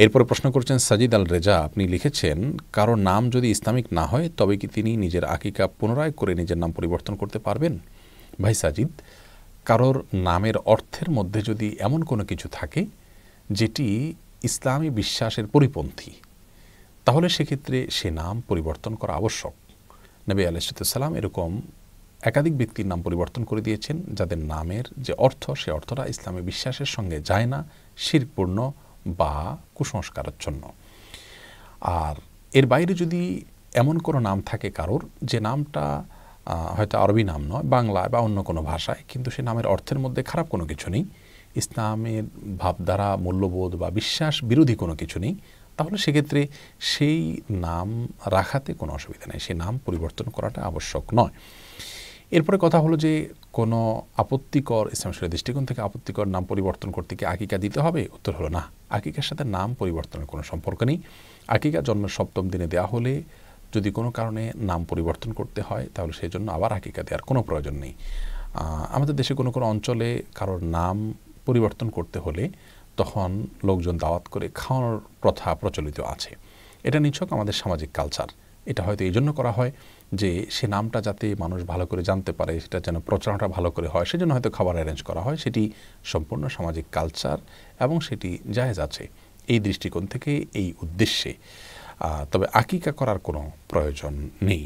এরপরে প্রশ্ন করছেন সাজিদ আল রেজা, আপনি লিখেছেন কারোর নাম যদি ইসলামিক না হয় তবে কি তিনি নিজের আকিকা পুনরায় করে নিজের নাম পরিবর্তন করতে পারবেন? ভাই সাজিদ, কারোর নামের অর্থের মধ্যে যদি এমন কোনো কিছু থাকে যেটি ইসলামী বিশ্বাসের পরিপন্থী, তাহলে সেক্ষেত্রে সে নাম পরিবর্তন করা আবশ্যক। নবী আলাইহিসসালাম এরকম একাধিক ব্যক্তির নাম পরিবর্তন করে দিয়েছেন যাদের নামের যে অর্থ, সে অর্থটা ইসলামী বিশ্বাসের সঙ্গে যায় না, শিরকপূর্ণ বা কুসংস্কারাচ্ছন্ন। আর এর বাইরে যদি এমন কোনো নাম থাকে কারোর, যে নামটা হয়তো আরবি নাম নয়, বাংলা বা অন্য কোনো ভাষায়, কিন্তু সে নামের অর্থের মধ্যে খারাপ কোনো কিছু নেই, ইসলামের ভাবধারা, মূল্যবোধ বা বিশ্বাস বিরোধী কোনো কিছু নেই, তাহলে সেক্ষেত্রে সেই নাম রাখাতে কোনো অসুবিধা নেই, সেই নাম পরিবর্তন করাটা আবশ্যক নয়। এরপরে কথা হলো যে কোনো আপত্তিকর, ইসলাম শরীয়তের দৃষ্টিকোণ থেকে আপত্তিকর নাম পরিবর্তন করতে কি আকিকা দিতে হবে? উত্তর হলো না, আকিকার সাথে নাম পরিবর্তনের কোনো সম্পর্ক নেই। আকিকা জন্মের ৭ম দিনে দেওয়া হলে যদি কোনো কারণে নাম পরিবর্তন করতে হয় তাহলে সেই জন্য আবার আকিকা দেওয়ার কোনো প্রয়োজন নেই। আমাদের দেশে কোনো কোনো অঞ্চলে কারোর নাম পরিবর্তন করতে হলে তখন লোকজন দাওয়াত করে খাওয়ানোর প্রথা প্রচলিত আছে। এটা নিছক আমাদের সামাজিক কালচার। এটা হয়তো এই জন্য করা হয় যে সে নামটা যাতে মানুষ ভালো করে জানতে পারে, সেটা যেন প্রচারণাটা ভালো করে হয়, সেজন্য হয়তো খাবার অ্যারেঞ্জ করা হয়। সেটি সম্পূর্ণ সামাজিক কালচার এবং সেটি জায়েজ আছে এই দৃষ্টিকোণ থেকে, এই উদ্দেশ্যে। তবে আকিকা করার কোনো প্রয়োজন নেই।